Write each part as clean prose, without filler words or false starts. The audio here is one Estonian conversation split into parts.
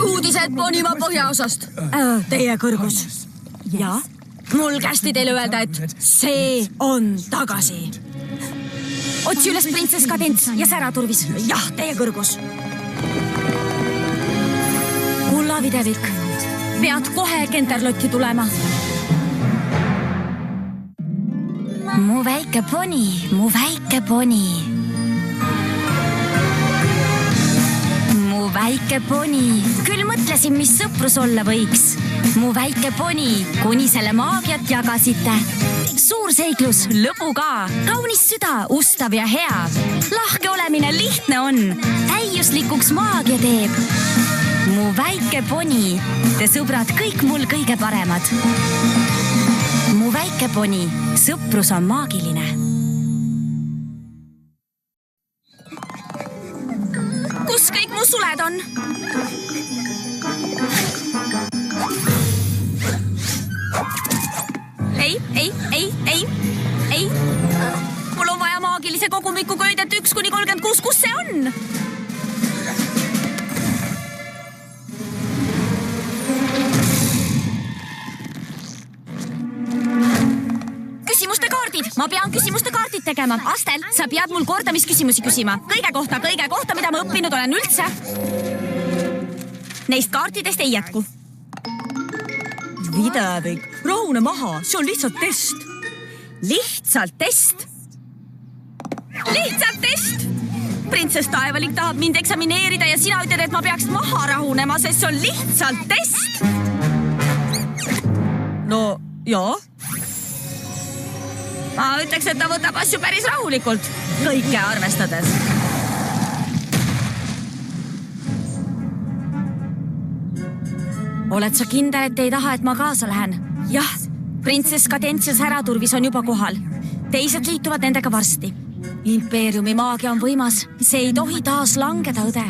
Uudised Ponimaa põhjaosast. Teie kõrgus. Ja? Mul kästi teile öelda, et see on tagasi. Otsi üles printsess Kadents ja säraturvis. Jah, teie kõrgus. Kulla videvik. Pead kohe Kenterlotti tulema. Mu väike poni, mu väike poni. Mu väike poni. Küll mõtlesin, mis sõprus olla võiks. Mu väike poni, kuni selle maagiat jagasite. Suur seiklus, lõbu ka. Kaunis süda, ustav ja hea. Lahke olemine lihtne on. Täiuslikuks maagia teeb. Mu väike poni, te sõbrad kõik mul kõige paremad. Mu väike poni, sõprus on maagiline. Kus kõik mu suled on? Ei. Mul on vaja maagilise kogumiku köidet 1–36. Kus see on? Küsimuste kaardid. Ma pean küsimuste kaardid tegema. Astel, sa pead mul kordamisküsimusi küsima. Kõige kohta, mida ma õppinud olen üldse. Neist kaartidest ei jätku. Videvik, rahune maha, see on lihtsalt test. Lihtsalt test? Lihtsalt test? Printsess Taevalik tahab mind eksamineerida ja sina ütled, et ma peaks maha rahunema, sest see on lihtsalt test. No, jaa. Ma ütleks, et ta võtab asju päris rahulikult. Kõike arvestades. Oled sa kindel, et ei taha, et ma kaasa lähen? Jah, printsess Kadents ja säraturvis on juba kohal. Teised liituvad nendega varsti. Impeeriumi maagia on võimas. See ei tohi taas langeda, õde.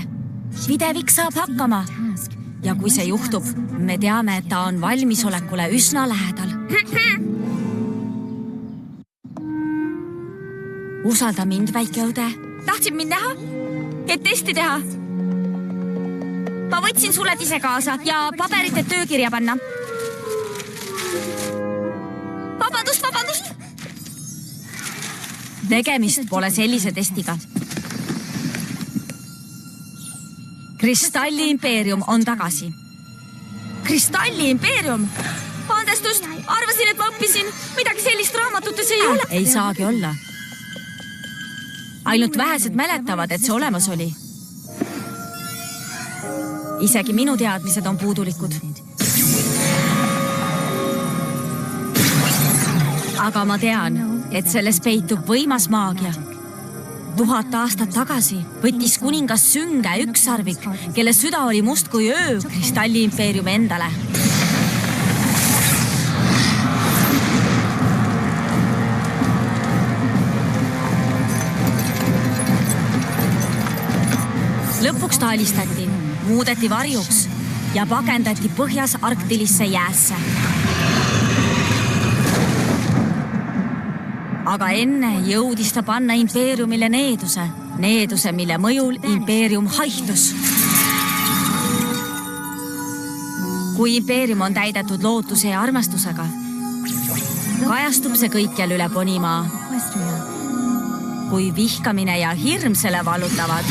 Videvik saab hakkama. Ja kui see juhtub, me teame, et ta on valmisolekule üsna lähedal. Usalda mind, väike õde. Tahtsid mind näha? Et testi teha? Ma võtsin suled ise kaasa ja paberit, et töökirja panna. Vabandust! Tegemist pole sellise testiga. Kristalli impeerium on tagasi. Kristalli impeerium? Andestust, arvasin, et ma õppisin. Midagi sellist raamatutes ei ole. Ei saagi olla. Ainult vähesed mäletavad, et see olemas oli. Isegi minu teadmised on puudulikud. Aga ma tean, et selles peitub võimas maagia. 1000 aastat tagasi võttis kuningas Sünge ükssarvik, kelle süda oli must kui öö Kristalli impeeriumi endale. Lõpuks ta alistati, muudeti varjuks ja pagendati põhjas arktilisse jäässe. Aga enne jõudis ta panna impeeriumile needuse, mille mõjul impeerium haihtus. Kui impeerium on täidetud lootuse ja armastusega, kajastub see kõikjal üle Ponimaa. Kui vihkamine ja hirm selle vallutavad,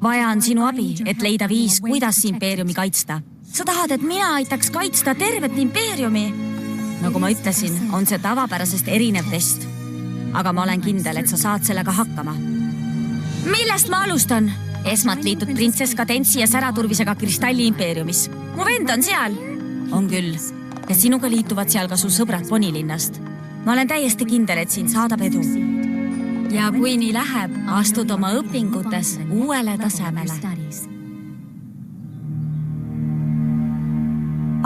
vaja on sinu abi, et leida viis, kuidas impeeriumi kaitsta. Sa tahad, et mina aitaks kaitsta tervet impeeriumi? Nagu ma ütlesin, on see tavapärasest erinev test. Aga ma olen kindel, et sa saad sellega hakkama. Millest ma alustan? Esmalt liitud printsess Kadentsi ja säraturvisega Kristalli impeeriumis. Mu vend on seal. On küll. Ja sinuga liituvad seal ka su sõbrad Ponilinnast. Ma olen täiesti kindel, et siin saadab edu. Ja kui nii läheb, astud oma õpingutes uuele tasemele.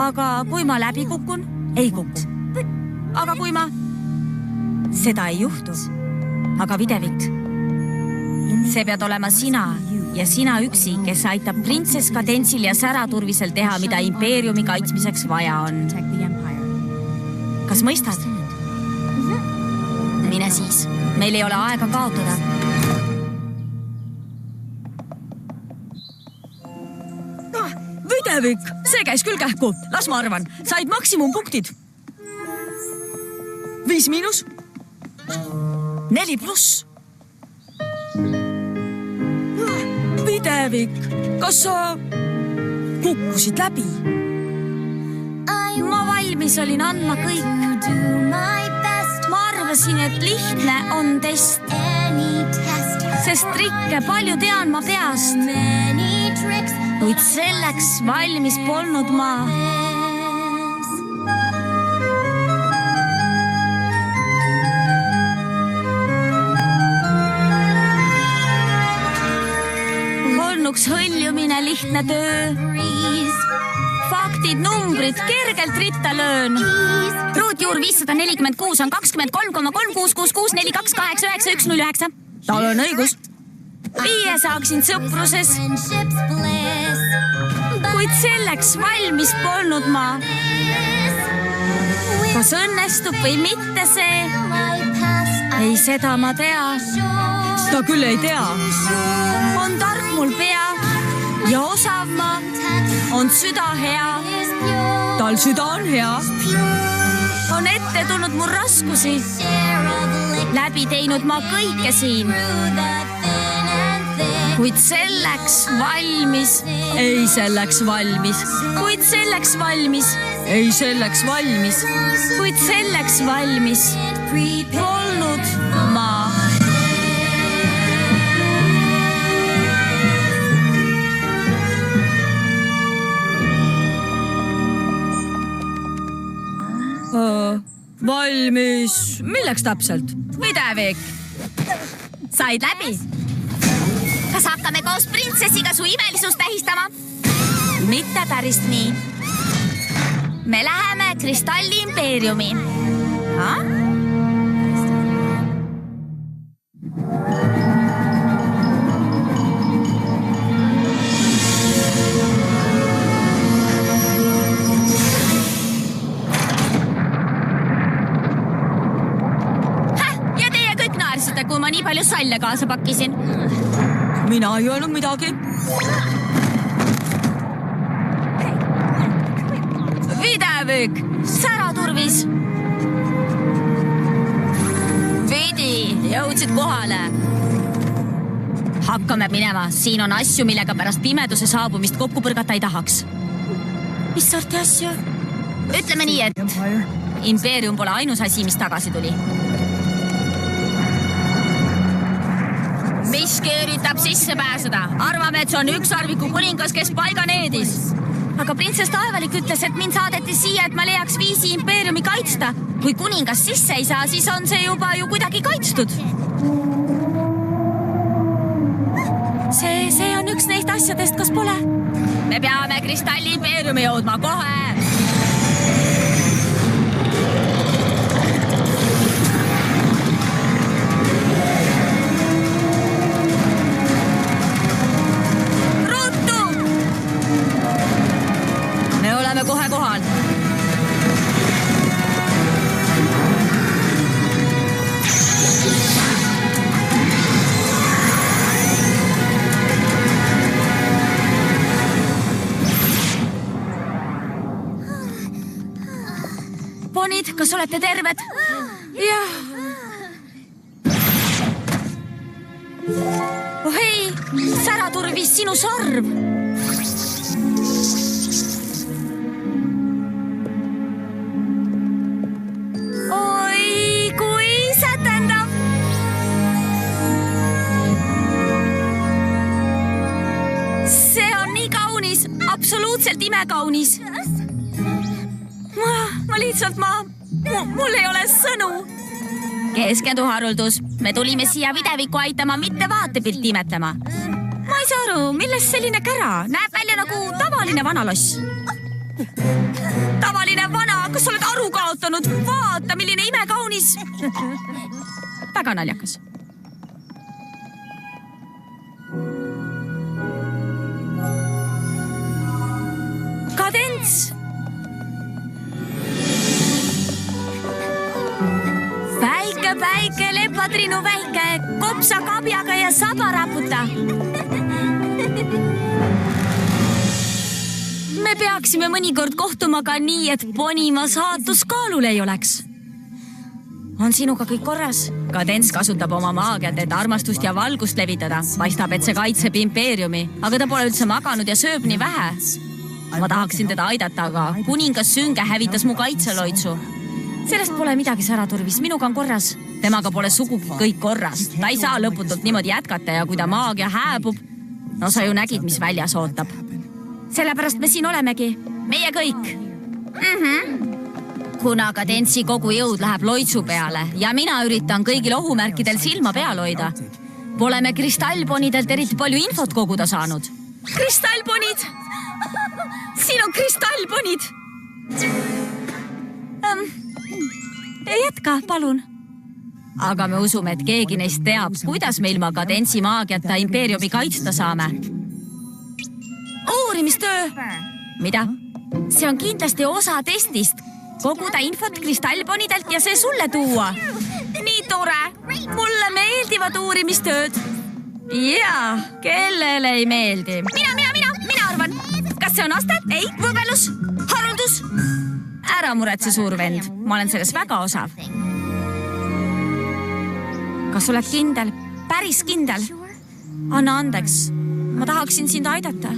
Aga kui ma läbi kukun? Ei kuku. Aga kui ma... Seda ei juhtu. aga Videvik, see pead olema sina ja sina üksi, kes aitab printsess Kadentsil ja Säraturvisel teha, mida impeeriumi kaitsmiseks vaja on. Kas mõistad? Mine siis, meil ei ole aega kaotada. Videvik, see käis küll kähku. Las ma arvan, said maksimumpunktid. 5 miinus. 4 pluss. Videvik, kas sa kukkusid läbi? Ma valmis olin andma kõik. Ma arvasin, et lihtne on test, sest trikke palju tean ma peast, kuid selleks valmis polnud ma. Olnuks hõljumine lihtne töö. Faktid, numbrid, kergelt ritta löön. Ruutjuur 546 on 23,36664289109. Tal on õigus. 5 saaksin sõpruses, kuid selleks valmis polnud ma. Kas õnnestub või mitte see? Ei, seda ma tea. Ta küll ei tea. On tark mul pea ja osav ma, on süda hea. Tal süda on hea. On ette tulnud mul raskusi, läbi teinud ma kõike siin, kuid selleks valmis. Ei selleks valmis. Kuid selleks valmis. Ei selleks valmis. Kuid selleks valmis polnud ma. Valmis. Milleks täpselt? Videvik, said läbi. Kas hakkame koos printsessiga su imelisust tähistama? Mitte päris nii. Me läheme Kristalli impeeriumi. Ha? Kui ma nii palju salle kaasa pakkisin. Mina ei öelnud midagi. Videvik, Säraturvis. Vidi, jõudsid kohale. Hakkame minema, siin on asju, millega pärast pimeduse saabumist kokku põrgata ei tahaks. Mis sorti asju? Ütleme nii, et impeerium pole ainus asi, mis tagasi tuli. Miski üritab sisse pääseda. Arvame, et see on ükssarviku kuningas, kes paiga needis. Aga printsess Taevalik ütles, et mind saadeti siia, et ma leiaks viisi impeeriumi kaitsta. Kui kuningas sisse ei saa, siis on see juba ju kuidagi kaitstud. See on üks neist asjadest, kas pole? Me peame Kristalli impeeriumi jõudma kohe. Kohe kohal. Ponid, kas olete terved? Jah. Oh hei, Säraturvis, sinu sarv. Absoluutselt imekaunis. Ma lihtsalt, mul ei ole sõnu. Keskendu, Haruldus. Me tulime siia Videviku aitama, mitte vaatepilti imetlema. Ma ei saa aru, millest selline kära? Näeb välja nagu tavaline vanaloss. Tavaline vana, kas oled aru kaotanud? Vaata, milline imekaunis. Väga naljakas. päike, lepatrinu väike, kopsa kabjaga ja saba raputa. Me peaksime mõnikord kohtuma ka nii, et Ponimaa saatus kaalul ei oleks. On sinuga kõik korras? Kadents kasutab oma maagiat, et armastust ja valgust levitada. Paistab, et see kaitseb impeeriumi, aga ta pole üldse maganud ja sööb nii vähe. Ma tahaksin teda aidata, aga kuningas Sünge hävitas mu kaitseloitsu. Sellest pole midagi säraturvis, minuga on korras. Temaga pole sugugi kõik korras. Ta ei saa lõputult niimoodi jätkata ja kui ta maagia hääbub, no sa ju nägid, mis väljas ootab. Sellepärast me siin olemegi. Meie kõik. Kuna Kadentsi kogu jõud läheb loitsu peale ja mina üritan kõigil ohumärkidel silma peal hoida, pole me kristallponidelt eriti palju infot koguda saanud. Kristallponid! Siin on kristallponid! Jätka, palun. Aga me usume, et keegi neist teab, kuidas me ilma Kadentsi maagiata impeeriumi kaitsta saame. Uurimistöö! Mida? See on kindlasti osa testist. Koguda infot kristallponidelt ja see sulle tuua. Nii tore. Mulle meeldivad uurimistööd. Jaa, kellele ei meeldi. Mina arvan. Kas see on astet? Ei, võbelus, haruldus. Ära muretse, suur vend. Ma olen selles väga osav. Kas oled kindel? Päris kindel? Anna andeks. Ma tahaksin sind aidata.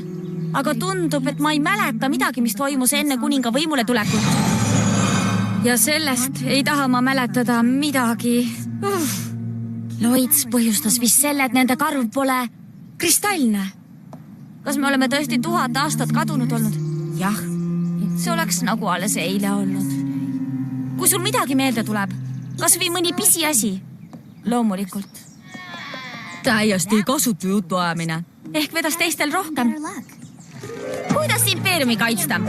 Aga tundub, et ma ei mäleta midagi, mis toimus enne kuninga võimule tulekut. Ja sellest ei taha ma mäletada midagi. Loits põhjustas vist selle, et nende karv pole kristallne. Kas me oleme tõesti 1000 aastat kadunud olnud? Jah, see oleks nagu alles eile olnud. Kui sul midagi meelde tuleb, kas või mõni pisiasi? Loomulikult. Täiesti kasutu jutu ajamine. Ehk vedas teistel rohkem. Kuidas impeeriumi kaitsta?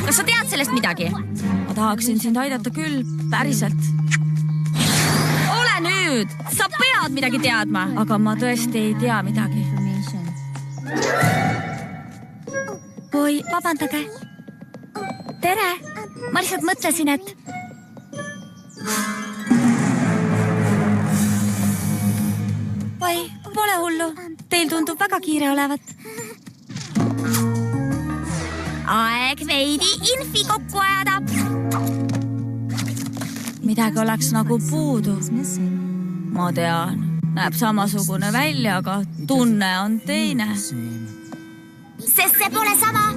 Kas sa tead sellest midagi? Ma tahaksin sind aidata küll, päriselt. Ole nüüd! Sa pead midagi teadma! Aga ma tõesti ei tea midagi. Oi, vabandage. Tere! Ma lihtsalt mõtlesin, et... Oi, pole hullu. Teil tundub väga kiire olevat. Aeg veidi infi kokku ajada. Midagi oleks nagu puudu. Ma tean, näeb samasugune välja, aga tunne on teine. Sest see pole sama.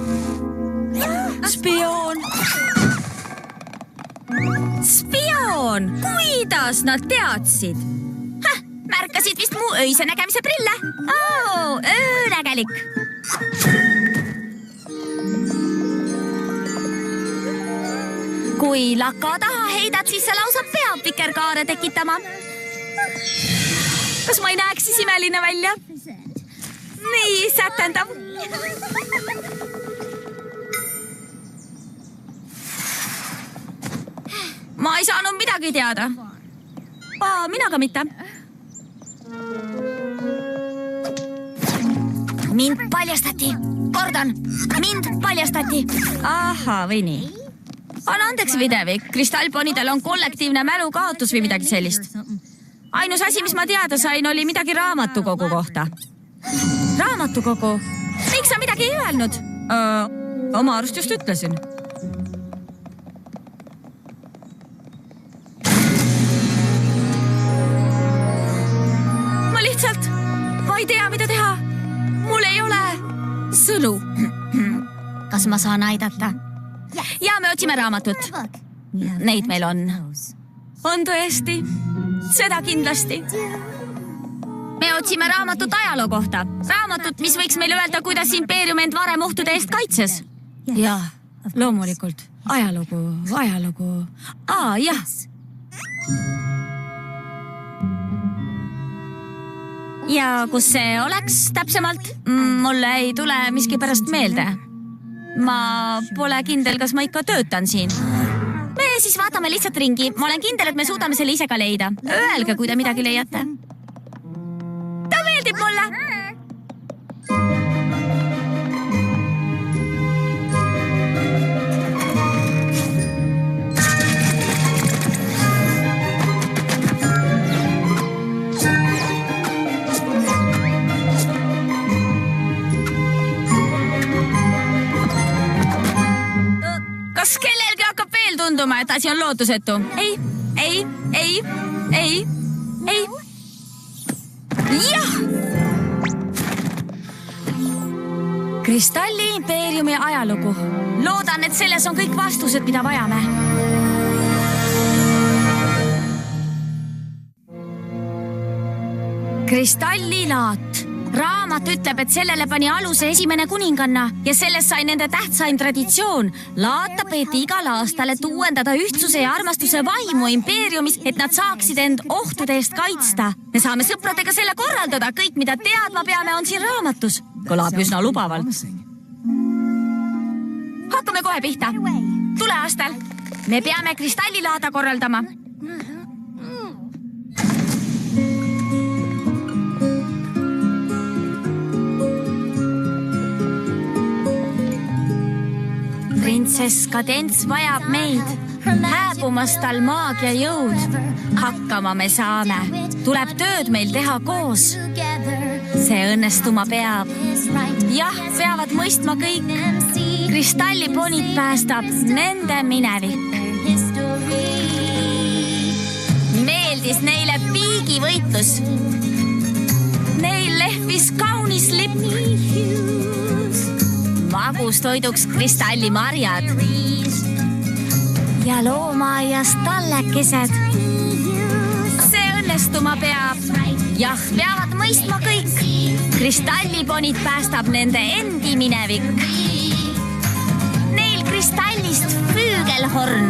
Spioon. Spioon! Kuidas nad teadsid? Märkasid vist mu öise nägemise prille. Öönägelik. Kui laka taha heidad, siis sa lausa peab vikerkaare tekitama. Kas ma ei näeks siis imeline välja? Nii sätendav. Ma ei saanud midagi teada. Mina ka mitte. Mind paljastati. Kordan, mind paljastati. Aha, või nii. Anna andeks, Videvik. Kristallponidel on kollektiivne mälukaotus või midagi sellist. Ainus asi, mis ma teada sain, oli midagi raamatukogu kohta. Raamatukogu? Miks sa midagi ei öelnud? Oma arust just ütlesin. Ma ei tea, mida teha. Mul ei ole sõnu. Kas ma saan aidata? Ja me otsime raamatut. Neid meil on. On tõesti? Seda kindlasti. Me otsime raamatut ajaloo kohta. Raamatut, mis võiks meile öelda, kuidas impeerium end varem ohtude eest kaitses. Jaa, loomulikult. Ajalugu. Jah. Ja kus see oleks täpsemalt? Mulle ei tule miski pärast meelde. Ma pole kindel, kas ma ikka töötan siin. Me siis vaatame lihtsalt ringi. Ma olen kindel, et me suudame selle ise ka leida. Öelge, kui te midagi leiate. Ta meeldib mulle. et asi on lootusetu. Ei. Jah! Kristalli impeeriumi ajalugu. Loodan, et selles on kõik vastused, mida vajame. Kristallilaat. Raamat ütleb, et sellele pani aluse esimene kuninganna ja sellest sai nende tähtsaim traditsioon. Laata peeti igal aastal, et uuendada ühtsuse ja armastuse vaimu impeeriumis, et nad saaksid end ohtude eest kaitsta. Me saame sõpradega selle korraldada. Kõik, mida teadma peame, on siin raamatus. Kõlab üsna lubavalt. Hakkame kohe pihta. Tule aastal. Me peame kristallilaada korraldama. Printsess Kadents vajab meid. Hääbumas tal maagia jõud. Hakkama me saame. Tuleb tööd meil teha koos. See õnnestuma peab. Jah, peavad mõistma kõik. Kristalliponid päästab nende minevik. Meeldis neile piigivõitlus. Neil lehvis kaunis lipp. Magus toiduks kristallimarjad ja loomaaias tallekesed. See õnnestuma peab. Jah, peavad mõistma kõik. Kristalliponid päästab nende endi minevik. Neil kristallist flüügelhorn.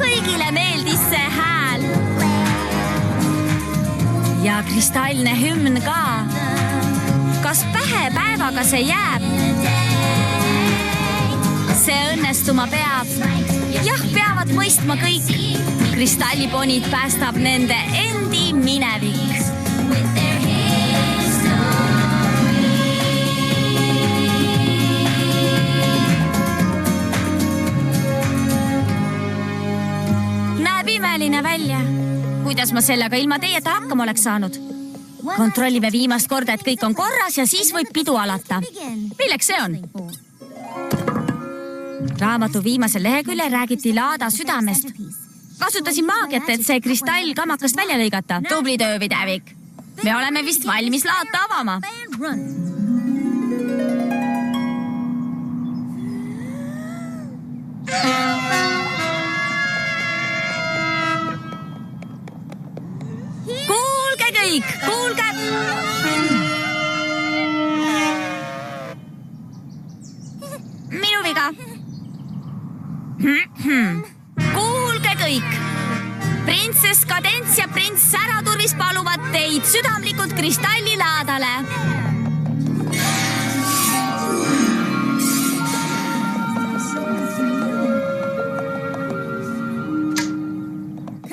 Kõigile meeldis see hääl. Ja kristallne hümn ka. Kas pähe päevaga see jääb? See õnnestuma peab. Jah, peavad mõistma kõik. Kristalliponid päästab nende endi minevik. Näeb imeline välja. Kuidas ma sellega ilma teieta hakkama oleks saanud? Kontrollime viimast korda, et kõik on korras ja siis võib pidu alata. Milleks see on? Raamatu viimasel leheküljel räägiti laada südamest. Kasutasin maagiat, et see kristall kamakast välja lõigata. Tubli töö, Videvik. Me oleme vist valmis laata avama. Kuulge kõik, kuulge! Minu viga. Kuulge kõik! Printsess Kadents ja prints Säraturvis paluvad teid südamlikult kristallilaadale.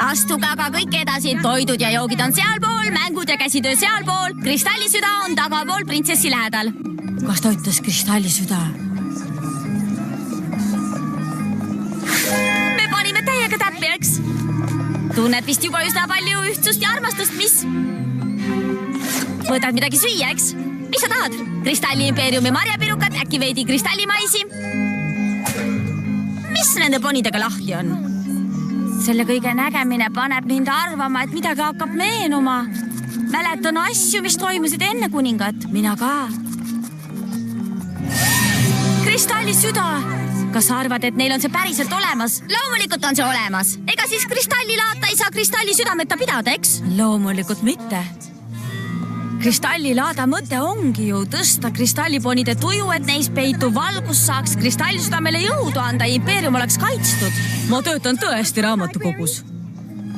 Astuge aga kõik edasi. Toidud ja joogid on sealpool, mängud ja käsitöö sealpool. Kristallisüda on tagapool printsessi lähedal. Kas ta ütles kristallisüda? Me panime täiega täppi, eks? Tunned vist juba üsna palju ühtsust ja armastust, mis? Võtad midagi süüa, eks? Mis sa tahad? Kristalliimpeeriumi marjapirukad, äkki veidi kristallimaisi? Mis nende ponidega lahti on? Selle kõige nägemine paneb mind arvama, et midagi hakkab meenuma. Mäletan asju, mis toimusid enne kuningat. Mina ka. Kristallisüda. Kas sa arvad, et neil on see päriselt olemas? Loomulikult on see olemas. Ega siis kristallilaata ei saa kristallisüdameta pidada, eks? Loomulikult mitte. Kristallilaada mõte ongi ju tõsta kristalliponide tuju, et neis peitu valgus saaks kristallisüdamele jõudu anda ja impeerium oleks kaitstud. Ma töötan tõesti raamatukogus.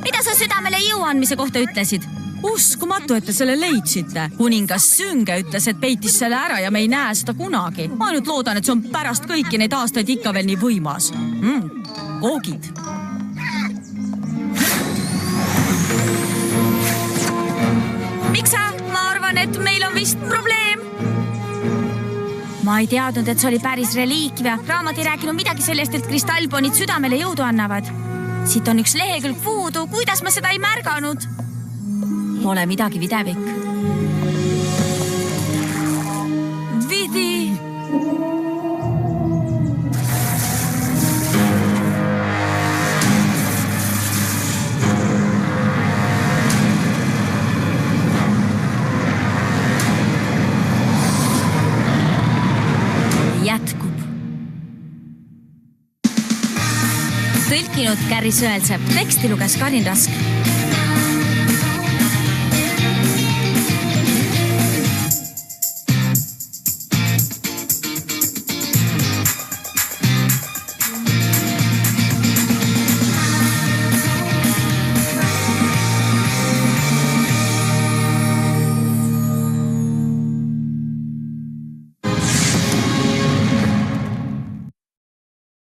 Mida sa südamele jõu andmise kohta ütlesid? Uskumatu, et te selle leidsite. Kuningas Sünge ütles, et peitis selle ära ja me ei näe seda kunagi. Ma ainult loodan, et see on pärast kõiki neid aastaid ikka veel nii võimas. Koogid. Miks sa? Ma arvan, et meil on vist probleem. Ma ei teadnud, et see oli päris reliikvia. Raamat ei rääkinud midagi sellest, et kristallponid südamele jõudu annavad. Siit on üks lehekülg puudu. Kuidas ma seda ei märganud? Pole midagi, Videvik. Vidi. rääkinud Käri Sõelsepp, teksti luges Karin Rask.